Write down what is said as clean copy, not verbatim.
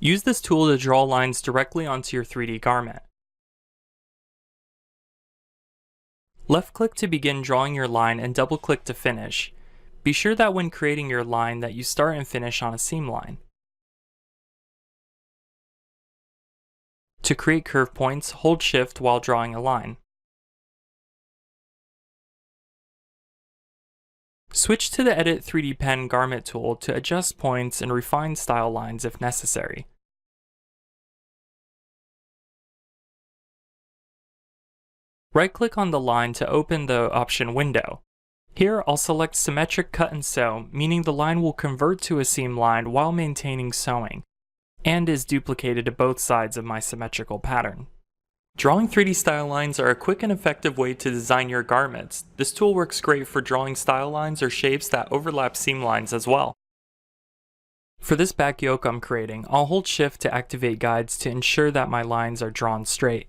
Use this tool to draw lines directly onto your 3D garment. Left-click to begin drawing your line and double-click to finish. Be sure that when creating your line that you start and finish on a seam line. To create curve points, hold Shift while drawing a line. Switch to the Edit 3D Pen Garment tool to adjust points and refine style lines if necessary. Right-click on the line to open the option window. Here, I'll select Symmetric Cut and Sew, meaning the line will convert to a seam line while maintaining sewing, and is duplicated to both sides of my symmetrical pattern. Drawing 3D style lines are a quick and effective way to design your garments. This tool works great for drawing style lines or shapes that overlap seam lines as well. For this back yoke I'm creating, I'll hold Shift to activate guides to ensure that my lines are drawn straight.